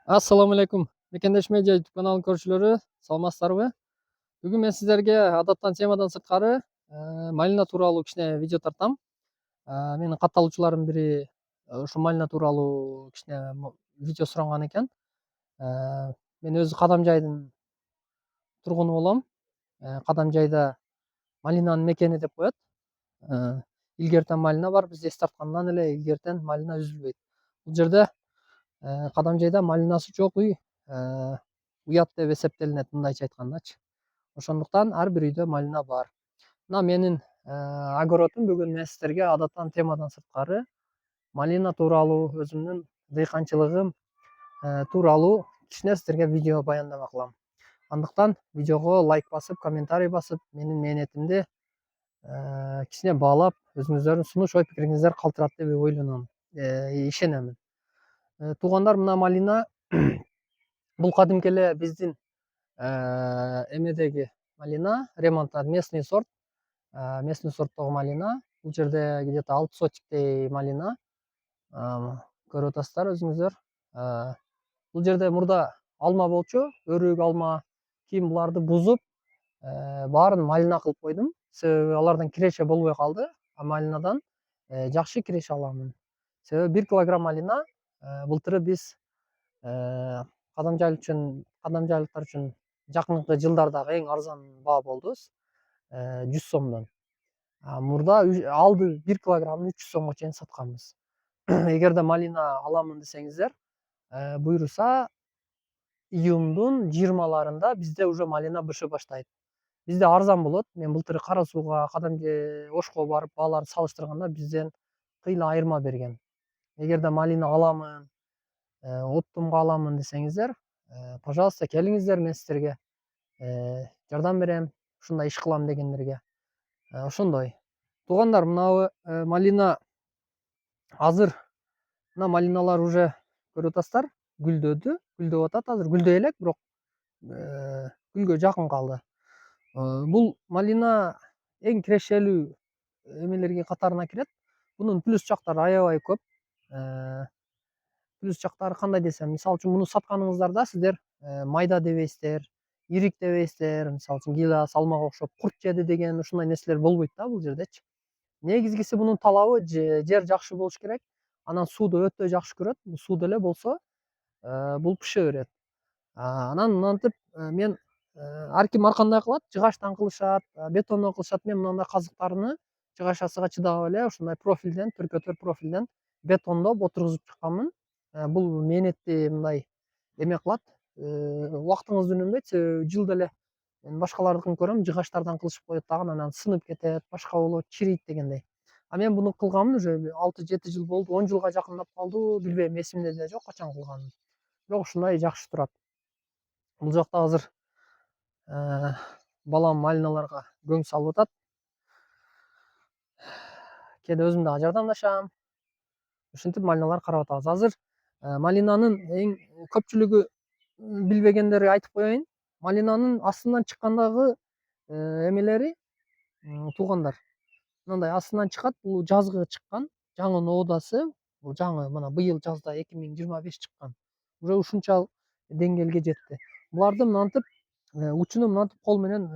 Assalamu алейкум. Мекендеш медиа YouTube каналынын көрүүчүлөрү, саламатсыздарбы? Бүгүн мен сиздерге адаттан темадан сырткары малина тууралуу кичине видео тартам. Менин катталуучулардын бири ушу малина тууралуу кичине видео суранган экен. Мен өзү Кадамжайдын тургуну болом. Кадамжайда малинанын мекени деп коет. Илгертен малина бар. Биз эс тарткандан эле илгертен малина үзүлбөйт. Бул жерде Кадамжайда малинасы жок үй уят деп эсептелинет, мындайча айткандачы. Ошондуктан ар бир үйдө малина бар. Мына менин огородум бүгүн мен сиздерге адаттан темадан сырткары малина тууралуу, өзүмдүн дыйканчылыгым тууралуу кичине сиздерге видео баяндама кылам. Андыктан видеого лайк басып, комментарий басып, менин мээнетимди кичине баалап, өзүңүздөрдүн сунуш ой пикириңиздер калтырат деп ойлоном, ишенемин. Туугандар, мына малина бул кадимки эле биздин эмедеги малина, ремонттан местный сорттогу малина. Бул жерде где-то 6 сотиктей малина. Көрүп атасыздар өзүңүздөр. Бул жерде мурда алма болчу, өрүк алма. Кийин буларды бузуп, баарын малина кылып койдум. Себеби алардан киреше болбой калды. Малинадан жакшы киреше аламын. Себеби 1 килограмм малина былтыры биз кадамжайлыктар үчүн жакынкы жылдардагы эң арзан баа болду. 100 сомдон. Мурда алды 1 килограммын 300 сомго чейин сатканбыз. Эгерде малина аламын десеңиздер, буюрса июндун 20-ларында бизде уже малина бышы баштайт. Бизде арзан болот. Мен былтыры Кара Сууга, Ошко барып бааларды салыштырганда бизден кыйла айырма берген. Эгерде малина аламын, оптумга аламын десеңиздер, пожалуйста, келиңиздер, мен сиздерге жардам берем, ушундай иш кылам дегендерге. Ошондой. Туугандар, мына малина азыр, мына малиналар уже көрүп атасыздар, гүлдөп атат азыр, гүлдөй элек, бирок гүлгө жакын калды. Бул малина эң кирешелүү эмелерге катарына кирет. Бунун плюс жактары аябай көп. Плюс жактары кандай десем, мисалы үчүн муну сатканыңыздарда сиздер майда дебейсиздер, ирик дебейсиздер. Мисалы үчүн кийде салмага окшоп курт жеди деген ушундай нерселер болбойт да бул жердечи. Негизгиси бунун талабы жер жакшы болуш керек. Анан сууду өтө жакшы көрөт. Бул суу деле болсо бул пыша берет. Анан мынтип мен ар ким ар кандай кылат, жыгачтан кылышат, бетондон кылышат. Мен мындай казыктарны жыгачасыга чыдап эле ушундай профилден, түркөтөр профилден бетондоп отургузуп чыкканмын. Бул мээнетти мындай эме кылат, убактыңызды үнөмдөйт. Себеби жылда эле мен башкалардыкын көрөм, жыгачтардан кылышып коет дагы, анан сынып кетет, башка болот, чирийт дегендей. Мен муну кылганмын уже 6-7 жыл болду, 10 жылга жакындап калды, билбейм, эсимде деле жок качан кылганым. Бирок ушундай жакшы турат. Бул жакта азыр балам малиналарга көң салып атат. Кээде өзүм дагы жардамдашам. Ушинтип малиналар карап атабыз. Азыр малинанын эң көпчүлүгү билбегендери айтып коеюн. Малинанын астынан чыккандагы эмелери, туугандар, мындай астынан чыкат. Бул жазгы чыккан, жаңы оодасы. Бул жаңы мына быйыл жазда 2025 чыккан. Уже ушунча деңгээлге жетти. Буларды мынтип учуну мынтип кол менен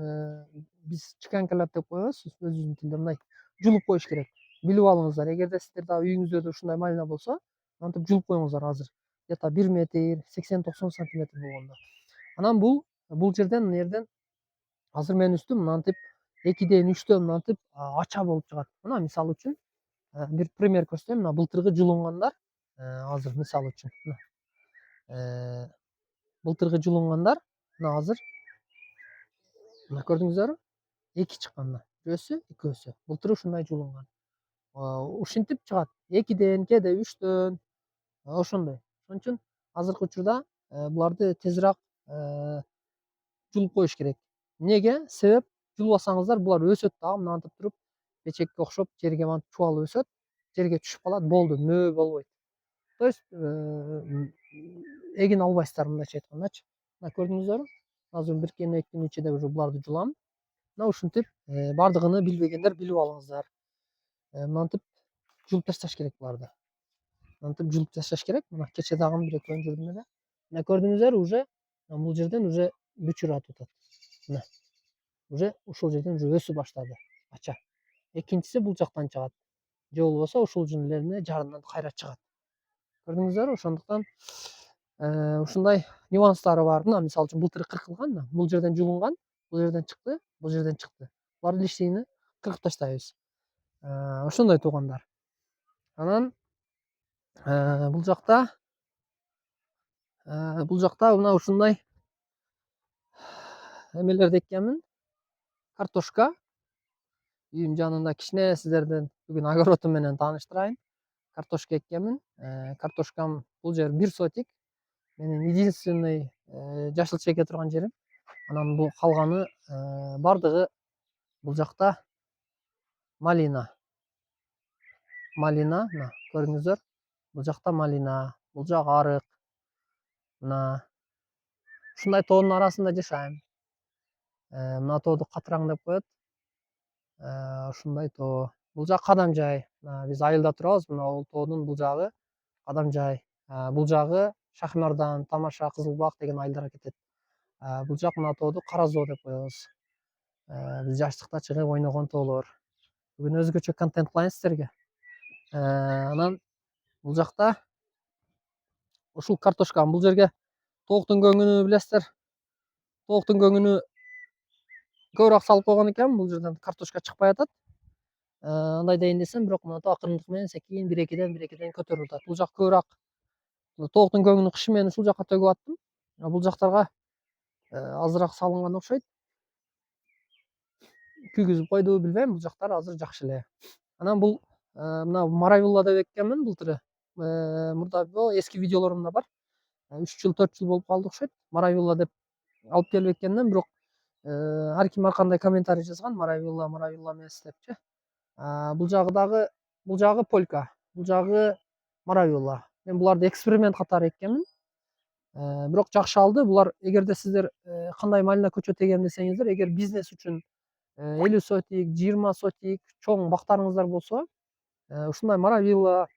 биз чеканкалап деп коебуз өзүбүздүн тилде, мындай жулуп коюш керек. Билип алыңыздар, эгерде сиздер дагы үйүңүздө да ушундай малина болсо, мынтип жулуп коюңуздар азыр. Где-то 1 метр, 80-90 сантиметр болгондо. Анан бул жерден, мына азыр мен үстүм мынтип 2ден 3төн мынтип ача болуп чыгат. Мына мисалы үчүн бир пример көрсөтөйүн. Мына былтыркы жулунгандар, азыр мисалы үчүн былтыркы жулунгандар мына азыр мына көрдүңүздөрбү? 2 чыккан мына. Бирөөсү, экөөсү. Былтыр ушундай жулунган. Ушинтип чыгат. 2ден, кээде 3төн, ошондой. Ошон үчүн азыркы учурда буларды тезирээк жулуп коюш керек. Неге? Себеп жулбасаңыздар булар өсөт дагы мынтип туруп, печекке окшоп жерге мынтип чубалып өсөт. Жерге түшүп калат, болду, мөө болбойт. То есть эгин албайсыздар, мындайча айткандачы. Мына көрдүңүздөрбү? Азыр 1 күн, 2 күн ичинде уже буларды жулам. Мына ушинтип бардыгыны билбегендер билип алыңыздар. Мынтип жулуп ташташ керек буларды. Мынтип жулуп ташташ керек. Мына кече дагы 1-2 күн жүрдүм эле. Мына көрдүңүздөр уже бул жерден уже бүчүр атып атат. Мына уже ушул жерден уже өсүп баштады ача. Экинчиси бул жактан чыгат. Же болбосо ушул эле жарынан кайра чыгат. Көрдүңүздөрбү? Ошондуктан ушундай нюанстары бар. Мына мисалы үчүн былтыр кыркылган да. Бул жерден жулунган, бул жерден чыкты, бул жерден чыкты. Булардын лишигини кыркып таштайбыз. Ошондой туугандар. Анан бул жакта мына ушундай эмелерди эккенмин. Картошка. Үйүм жанында кичине сиздерден бүгүн огородум менен тааныштырайын. Картошка эккенмин. Картошкам бул жер 1 сотик. Менин единственный жашылча эке турган жерим. Анан бул калганы бардыгы бул жакта малина. Малина, мына көрдүңүздөр. Бул жакта малина, бул жак арык. Мына ушундай тоонун арасында жашайм. Мына тоодо катыраң деп коет. Ушундай тоо. Бул жак кадам жай. Биз айылда турабыз. Мына бул тоонун бул жагы кадам жай. Бул жагы Шахмардан, Тамаша, Кызылбак деген айылдарга кетет. Бул жак мына тооду Каразоо деп коебуз. Биз жаштыкта чыгып ойногон тоолор. Бүгүн өзгөчө контент кылайын сиздерге. Анан бул жакта ушул картошка, бул жерге тооктун көңүнү билесиздер. Тооктун көңүнү көбүрөөк салып койгон экен. Бул жерден картошка чыкпай атат. Андай дейин десем, бирок мына акырындык менен секин 1-2ден көтөрүлүп атат. Бул жак көбүрөөк тооктун көңүнүн кышы менен ушул жакка төгүп аттым. Бул жактарга азыраак салынган окшойт. Күйгүзүп койду, билбейм, бул жактар азыр жакшы эле. Анан бул мына маравилла деп эккенмин былтыры. Мурда эски видеолорумда бар. 3 жыл 4 жыл болуп калды окшойт. Маравилла деп алып келип эккенден, бирок ар ким ар кандай комментарий жазган. Маравилла эмес депчи. Бул жагы полька, бул жагы маравилла. Мен буларды эксперимент катары эккенмин. Бирок жакшы алды. Булар эгерде сиздер кандай малина көчөт эгем десеңиздер, эгер бизнес үчүн 50 сотик, 20 сотик чоң бактарыңыздар болсо, ушундай маравилла,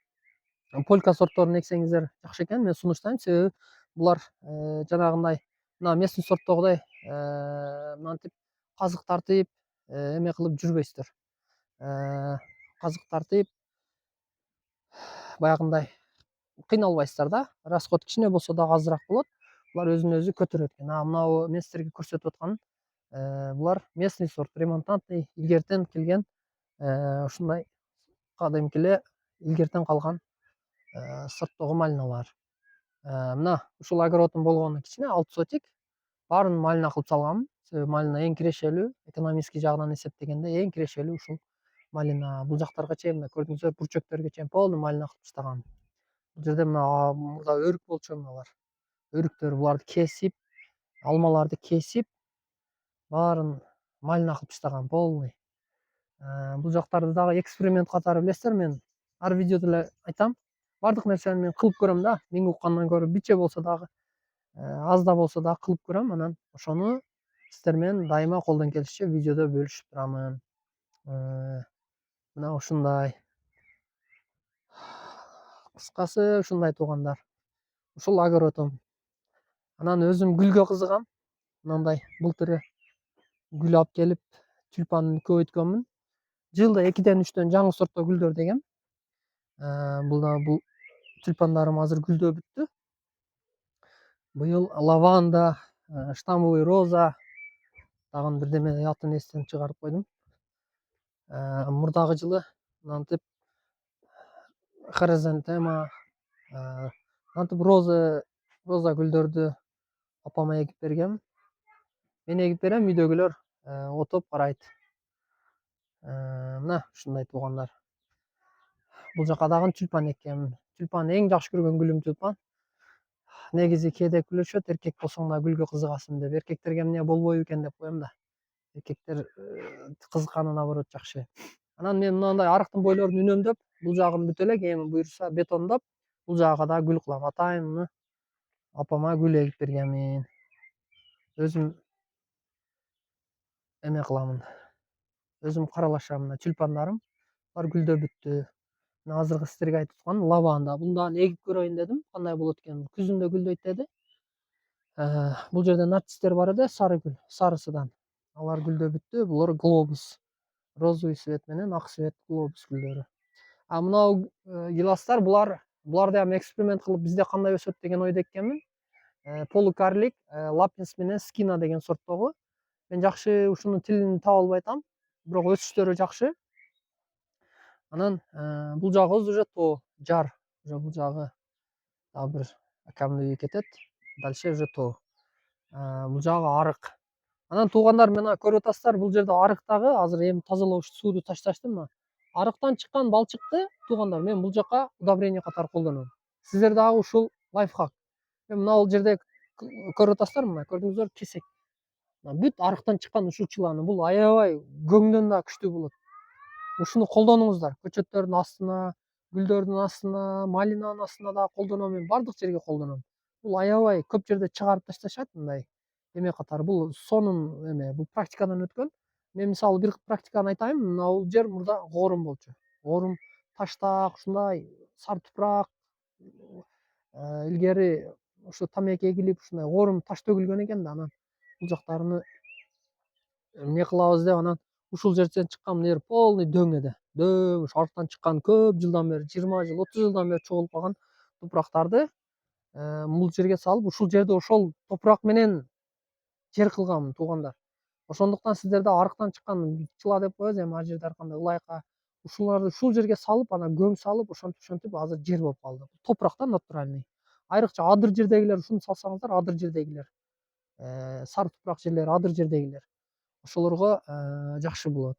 полька сортторун эксеңиздер жакшы экен. Мен сунуштайм, себеби булар жанагындай мына местный сорттогудай мынтип казык тартып, эме кылып жүрбөйсүздөр. Казык тартып баягындай кыйналбайсыздар да. Расход кичине болсо дагы азыраак болот. Булар өзүн өзү көтөрөт экен. Мынау мен сиздерге көрсөтүп атканым булар местный сорт, ремонтантный, илгертен келген ушундай кадимки эле илгертен калган сорттогу малиналар. Мына ушул огородум болгону кичине 6 сотик. Баарын малина кылып салганмын. Себеби малина эң кирешелүү, экономический жагынан эсептегенде эң кирешелүү ушул малина. Бул жактарга чейин мына көрдүңүздөр, бурчөктөргө чейин полный малина кылып таштагам. Бул жерде мына мурда өрүк болчу мыналар. Өрүктөр буларды кесип, алмаларды кесип, баарын малина кылып таштагам полный. Бул жактарды дагы эксперимент катары билесиздер, мен ар видеодо эле айтам. Бардык нерсени мен кылып көрөм да. Миң уккандан көрө биче болсо дагы, аз да болсо дагы кылып көрөм. Анан ошону сиздер менен дайыма колдон келишинче видеодо бөлүшүп турамын. Мына ушундай. Кыскасы ушундай туугандар. Ушул огородум. Анан өзүм гүлгө кызыгам. Мындай былтыры гүл алып келип, тюльпан көбөйткөнмүн. Жылда 2ден 3дөн жаңы сортто гүлдөр дегем. Бул тюльпандарым азыр гүлдөп бүттү. Быйыл лаванда, штамбовый роза, дагы бирдеме атын эстен чыгарып койдум. Мурдагы жылы мынтип хризантема, мынтип роза гүлдөрдү апама эгип бергем. Мен эгип берем, үйдөгүлөр отоп карайт. Мына ушундай туугандар. Бул жака дагы тюльпан эккенмин. Тюльпан эң жакшы көргөн гүлүм тюльпан. Негизи кээде күлүшөт, эркек болсоң да гүлгө кызыгасың деп. Эркектерге эмне болбойбу экен деп коем да. Эркектер кызыкканы наоборот жакшы. Анан мен мындай арыктын бойлорун үнөмдөп, бул жагын бүт эле, кийин буюрса бетондоп, бул жагга да гүл кылам. Атайын муну апама гүл эгип бергенмин. Өзүм эме кыламын. Өзүм каралашам. Мына тюльпандарым бар гүлдөп бүттү. Мына азыркы сиздерге айтып аткан лаванда. Буну дагы эгип көрөйүн дедим. Кандай болот экен? Күзүндө гүлдөйт деди. Бул жерде нарцистер бар эди, сары гүл, сарысыдан. Алар гүлдөп бүттү. Булар глобус. Розовый цвет менен ак цвет глобус гүлдөрү. Мынау гиластар буларды эми эксперимент кылып бизде кандай өсөт деген ойдо экенмин. Полукарлик, лапинс менен скина деген сорттогу. Мен жакшы ушунун тилин таба албай атам, бирок өсүштөрү жакшы. Анан бул жагыбыз уже тоо, жар. Уже бул жагы дагы бир камный кетет. Дальше уже тоо. Бул жагы арык. Анан туугандар, мына көрүп атасыздар, бул жерде арыктагы азыр эми тазалоо сууду ташташты мына. Арыктан чыккан балчыкты туугандар мен бул жака удобрение катары колдоном. Сиздер дагы ушул лайфхак. Мына бул жерде көрүп атасыздар, мына көрдүңүздөр, кесек. Бүт арыктан чыккан ушул бул аябай көңдөн да күчтүү болот. Ушуну колдонуңуздар. Көчөттөрдүн астына, гүлдөрдүн астына, малинанын астына да колдоном, мен бардык жерге колдоном. Бул аябай көп жерде чыгарып ташташат мындай эме катары. Бул сонун эме, бул практикадан өткөн. Мен мисалы бир практиканы айтайын. Мына бул жер мурда оорум болчу. Оорум таштак, ушундай сары тупурак. Илгери ушу тамеки эгилип ушундай оорум таш төгүлгөн экен да, анан бул жактарыны эмне кылабыз деп анан ушул жерден чыккан мына жер полный дөң эди. Дөң ушу арыктан чыккан көп жылдан бери, 20 жыл, 30 жылдан бери чогулуп калган тупурактарды бул жерге салып, ушул жерде ошол топурак менен жер кылганмын туугандар. Ошондуктан сиздерде арыктан чыккан чыла деп коебуз эми ал жерде ар кандай ылайыка. Ушуларды ушул жерге салып, анан көң салып, ошентип азыр жер болуп калды. Топурак да натуральный. Айрыкча адыр жердегилер ушуну салсаңыздар, адыр жердегилер, сары тупурак жерлер, адыр жердегилер, ошолорго жакшы болот.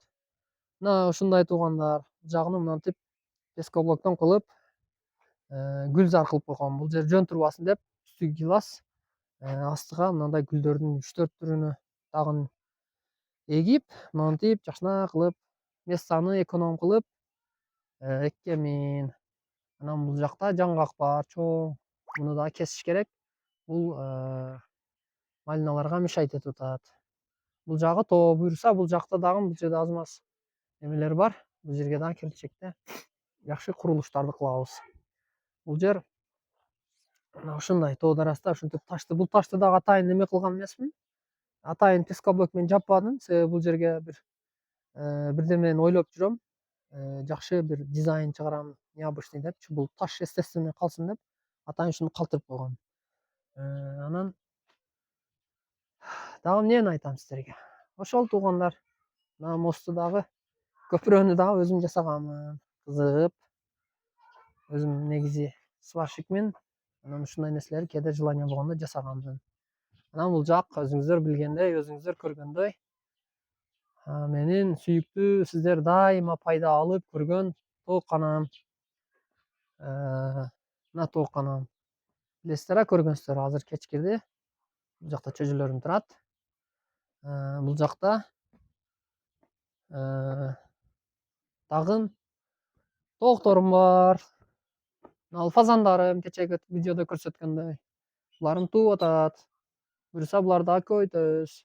Мына ушундай туугандар, жагын мынтип пескоблоктон кылып гүлзар кылып койгом. Бул жер жөн турбасын деп, үстү гилас, астыга мындай гүлдөрдүн 3-4 түрүнү дагы эгип, мынтип жакшына кылып, местаны эконом кылып эккенмин. Анан бул жакта жаңгак бар, чоң. Муну да кесиш керек. Бул малиналарга мешать этип атат. Бул жагы тоо, буюрса бул жакта дагы бул жерде аз маз эмелер бар. Бул жерге дагы келечекте жакшы курулуштарды кылабыз. Бул жер мына ушундай тоо дарасында ушинтип ташты, бул ташты дагы атайын эме кылган эмесмин. Атайын пескоблок менен жаппадым, себеби бул жерге бирдемени ойлоп жүрөм. Жакшы бир дизайн чыгарам, необычный депчи, бул таш естественный калсын деп атайын ушуну калтырып койгом. Анан дагы эмнени айтам сиздерге? Ошол туугандар. Мына мосту дагы, көпүрөнү дагы өзүм жасаганмын. Кызыгып, өзүм негизи сварщикмин. Анан ушундай нерселерди кээде желание болгондо жасаганмын. Анан бул жак өзүңүздөр билгендей, өзүңүздөр көргөндөй, менин сүйүктүү, сиздер дайыма пайда алып көргөн тооканам. Мына тооканам. Билесиздер, көргөнсүздөр, азыр кеч кирди. Бул жакта чөжөлөрүм турат. Бул жакта дагы тоокторум бар. Ал фазандарым кечеги видеодо көрсөткөндөй. Буларым тууп атат. Буюрса буларды дагы көбөйтөбүз.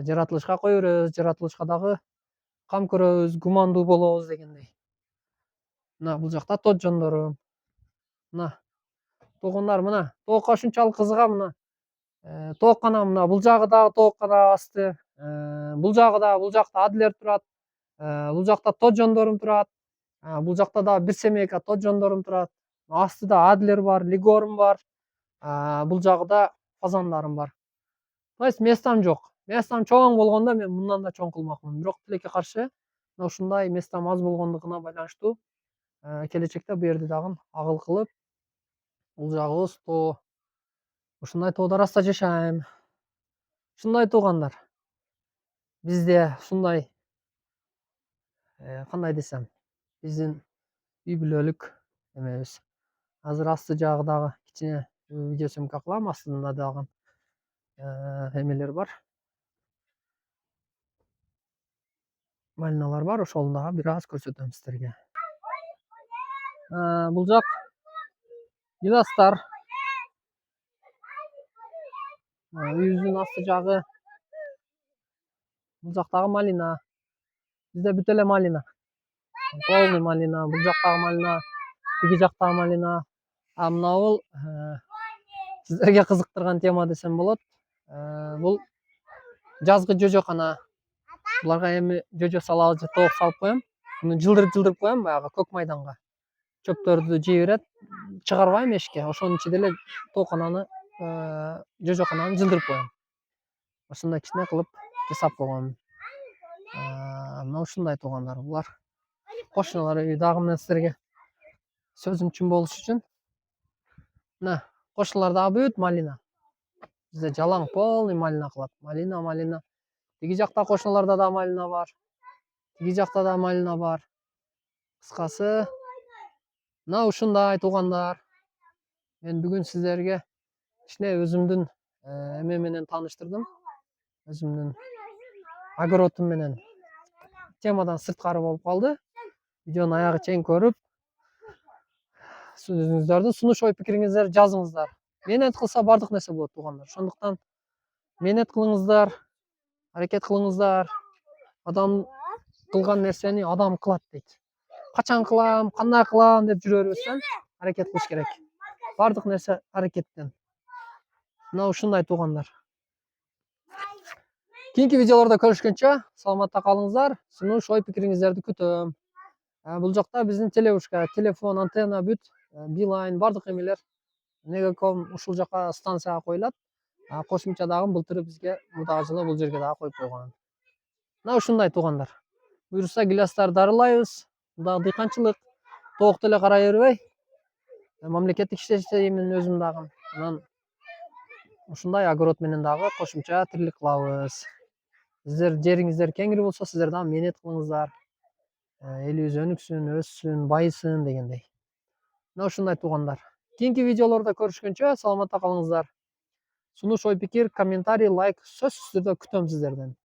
Жаратылышка кое беребиз, жаратылышка дагы кам көрөбүз, гумандуу болобуз дегендей. Мына бул жакта тоджондорум. Мына туугандар, мына тоокка ушунчалык кызыгам, мына тооканам, мына бул жагы дагы тоокана асты. Бул жагы да, бул жакта адлер турат. Бул жакта тоджондорум турат. Бул жакта дагы бир семейка тоджондорум турат. Астыда адлер бар, лигорум бар. Бул жагыда фазандарым бар. То есть местам жок. Местам чоң болгондо мен мындан да чоң кылмакмын. Бирок тилекке каршы ушундай местам аз болгондугуна байланыштуу келечекте бу жерди дагы агыл кылып, бул жагыбыз тоо. Ушундай тоо дараста жашайм. Ушундай туугандар. Бизде ушундай кандай десем, биздин үй бүлөлүк эмебиз. Азыр асты жагы дагы кичине видеосъемка кылам, астында дагы эмелер бар. Малиналар бар, ошолун дагы бир аз көрсөтөм сиздерге. Бул жак гиластар. Үйүбүздүн асты жагы. Бул жактагы малина. Бизде бүт эле малина. Полный малина. Бул жактагы малина, тиги жактагы малина. Мына бул сіздерге қызықтырған тема десем болот. Бұл жазғы жожокана. Буларга эми жожо салалы же тоок салып коем. Муну жылдырып коем баягы көк майданга. Чөптөрдү жей берет, чыгарбайм эшикке. Ошонун ичинде эле тоокананы, жожокананы жылдырып коем. Ушундай кичине кылып жасап койгом. Мына ушундай туугандар булар. Кошуналар үй дагы мен силерге сөзүмчүн болуш үчүн. Мына кошуналар дагы бүт малина. Бизде жалаң полный малина кылат. Малина. Тиги жакта кошуналарда да малина бар. Тиги жакта да малина бар. Кыскасы, мына ушундай туугандар. Мен бүгүн сиздерге кичине өзүмдүн эме менен тааныштырдым. Өзүмдүн огородум менен темадан сырткары болуп калды. Видеону аягы чейин көрүп, өзүңүздөрдүн сунуш ой пикириңиздерди жазыңыздар. Мээнет кылса бардык нерсе болот туугандар. Ошондуктан мээнет кылыңыздар, аракет кылыңыздар. Адам кылган нерсени адам кылат дейт. Качан кылам, кандай кылам деп жүрө бербестен аракет кылыш керек. Бардык нерсе аракеттен. Мына ушундай туугандар. Кийинки видеолордо көрүшкөнчө саламатта калыңыздар. Сунуш ой пикириңиздерди күтөм. Бул жакта биздин телеушка, телефон, антенна бүт, Билайн бардык эмелер Мегаком ушул жака станцияга коюлат. Кошумча дагы былтыр бизге мурдагы жылы бул жерге дагы коюп койгон. Мына ушундай туугандар. Буюрса гилястарды дарылайбыз. Дагы дыйканчылык тоокто эле карай бербей, мамлекеттик иште иштеймин өзүм дагы. Анан ушундай огород менен дагы кошумча тирилик кылабыз. Сиздер жериңиздер кеңири болсо, сиздер дагы мээнет кылыңыздар. Элибиз өнүксүн, өссүн, байысын дегендей. Мына ушундай туугандар. Кийинки видеолордо көрүшкөнчө саламатта калыңыздар. Сунуш ой пикир, комментарий, лайк сөзсүз түрдө күтөм сиздерден.